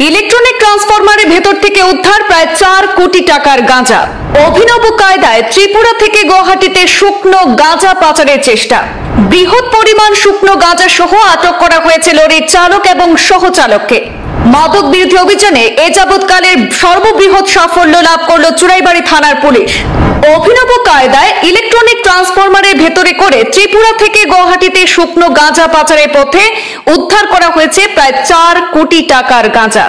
Electronic ট্রান্সফরমারের ভেতর থেকে উদ্ধার প্রায় 4 কোটি টাকার গাঁজা। অভিনব কায়দায় ত্রিপুরা থেকে গুয়াহাটিতে শুকনো গাঁজা পাচারের চেষ্টা। বৃহৎ পরিমাণ শুকনো গাঁজা সহ আটক করা হয়েছে লরির চালক এবং সহচালককে। মাদক বিরোধী অভিযানে এ যাবৎকালের সর্ববৃহৎ সাফল্য লাভ করল চুরাইবাড়ি থানার পুলিশ। অভিনব কায়দায় ইলেকট্রনিক ট্রান্সফরমারের ভেতরে করে ত্রিপুরা থেকে গুয়াহাটিতে শুকনো গাঁজা পাচারের পথে উদ্ধার করা হয়েছে প্রায় 4 কোটি টাকার গাঁজা।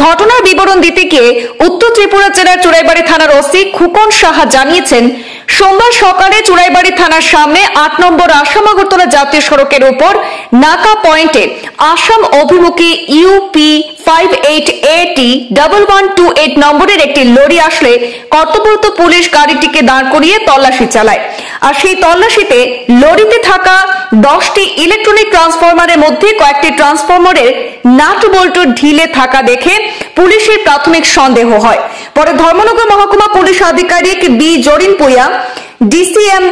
ঘটনার বিবরণ দিতে গিয়ে উত্তর ত্রিপুরা জেলার চুরাইবাড়ি থানার ওসি খুকন সাহা জানিয়েছেন, সোমবার সকালে চুরাইবাড়ি থানার সামনে 8 নম্বর আসাম আগরতলা জাতীয় সড়কের উপর নাকা পয়েন্টে আসাম অভিমুখী ইউপি 58AT1128 নম্বরের একটি লরি আসলে কর্তব্যরত পুলিশ গাড়িটিকে দাঁড় করিয়ে তল্লাশি চালায়। আর সেই তল্লাশিতে লরিতে থাকা 10টি ইলেকট্রনিক ট্রান্সফরমারের মধ্যে কয়েকটি ট্রান্সফরমারের নাট বল্টু ঢিলে থাকা দেখে পুলিশের প্রাথমিক সন্দেহ হয়। পরে ধর্মনগর মহকুমা পুলিশ আধিকারিক বি জরিনপুয়া, ডিসিএম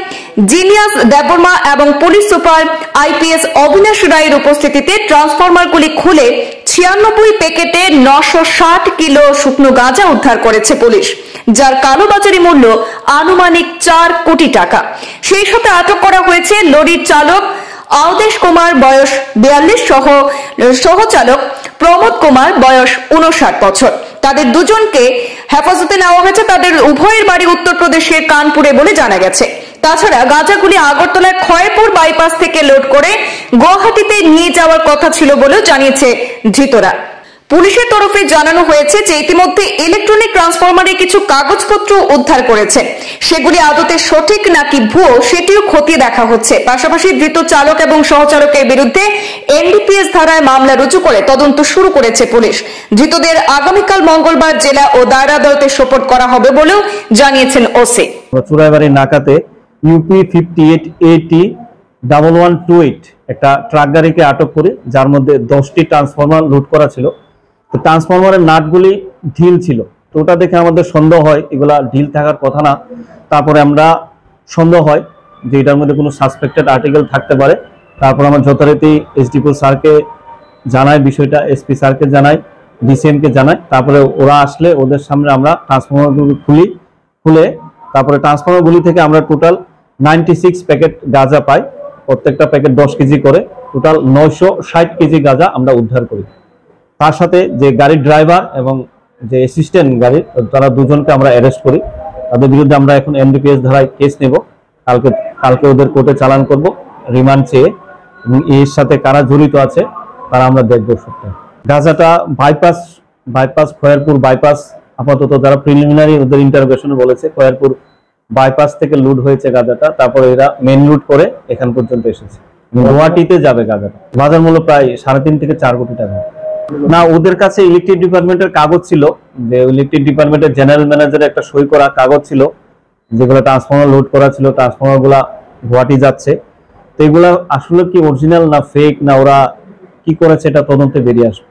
জিনিয়াস দেববর্মা এবং পুলিশ সুপার আইপিএস অবিনাশ রায়ের উপস্থিতিতে ট্রান্সফরমারগুলি খুলে 96 প্যাকেটে 960 কিলো শুকনো গাঁজা উদ্ধার করেছে পুলিশ, যার কালোবাজারি মূল্য আনুমানিক 4 কোটি টাকা। সেই সাথে আটক করা হয়েছে লরির চালক আওদেশ কুমার বয়স 42 সহ সহচালক প্রমোদ কুমার বয়স 59 বছর। তাদের দুজনকে হেফাজতে নেওয়া হয়েছে। তাদের উভয়ের বাড়ি উত্তরপ্রদেশের কানপুরে বলে জানা গেছে। তাছাড়া গাঁজাগুলি আগরতলার খয়েরপুর বাইপাস থেকে লোড করে গুয়াহাটিতে নিয়ে যাওয়ার কথা ছিল বলেও জানিয়েছে ধৃতরা। পুলিশের তরফে জানানো হয়েছে যে ইতিমধ্যে ইলেকট্রনিক ট্রান্সফরমারের কিছু কাগজপত্র উদ্ধার করেছে। সেগুলি আদতে সঠিক নাকি ভুয়ো সেটিও খতিয়ে দেখা হচ্ছে। পাশাপাশি ধৃত চালক এবং সহচালকের বিরুদ্ধে এনডিপিএস ধারায় মামলা রুজু করে তদন্ত শুরু করেছে পুলিশ। ধৃতদের আগামীকাল মঙ্গলবার জেলা ও দায়রা আদালতে সোপর্দ করা হবে বলেও জানিয়েছেন ওসি। চুরাইবাড়ি নাকাতে ইউপি 58AT1128 একটা ট্রাক গাড়িকে আটক করে, যার মধ্যে 10টি ট্রান্সফরমার লুট করা ছিল। তো ট্রান্সফরমারের নাটগুলি ঢিল ছিল। তো ওটা দেখে আমাদের সন্দেহ হয় এগুলা ঢিল থাকার কথা না। তারপরে আমরা সন্দেহ হয় যে এটার মধ্যে কোনো সাসপেক্টেড আর্টিকেল থাকতে পারে। তারপর আমরা যথারীতি এসডিপি স্যারকে জানাই, বিষয়টা এসপি স্যারকে জানাই, ডিসিএমকে জানাই। তারপরে ওরা আসলে ওদের সামনে আমরা ট্রান্সফরমারগুলি খুলে তারপরে ট্রান্সফরমারগুলি থেকে আমরা টোটাল 96 প্যাকেট গাঁজা পাই। প্রত্যেকটা প্যাকেট 10 কেজি করে, টোটাল 960 কেজি গাঁজা আমরা উদ্ধার করি। তার সাথে যে গাড়ির ড্রাইভার এবং যে অ্যাসিস্ট্যান্ট গাড়ির, তারা দুজনকে আমরা অ্যারেস্ট করি। তাদের বিরুদ্ধে আমরা এখন এনডিপিএস ধারায় কেস নেব। কালকে ওদের কোর্টে চালান করব রিমান্ড চেয়ে, এবং এর সাথে কারা জড়িত আছে তারা আমরা দেখব। সত্যি গাঁজাটা বাইপাস খয়েরপুর বাইপাস, আপাতত যারা প্রিলিমিনারি ওদের ইন্টারোগেশনে বলেছে খয়েরপুর বাইপাস থেকে লুট হয়েছে গাঁজাটা। তারপরে এরা মেন লুট করে এখান পর্যন্ত এসেছে। গুয়াহাটিতে যাবে গাঁজাটা। বাজার মূল্য প্রায় 3.5 থেকে 4 কোটি টাকা। না, ওদের কাছে ইলেকট্রিক ডিপার্টমেন্টের কাগজ ছিল, যে ইলেকট্রিক ডিপার্টমেন্টের জেনারেল ম্যানেজারের একটা সই করা কাগজ ছিল, যেগুলো ট্রান্সফরমার লোড করা ছিল। ট্রান্সফরমার গুলা গুয়াহাটি যাচ্ছে। তো এগুলা আসলে কি অরিজিনাল না ফেক, না ওরা কি করেছে এটা তদন্তে বেরিয়ে আসবে।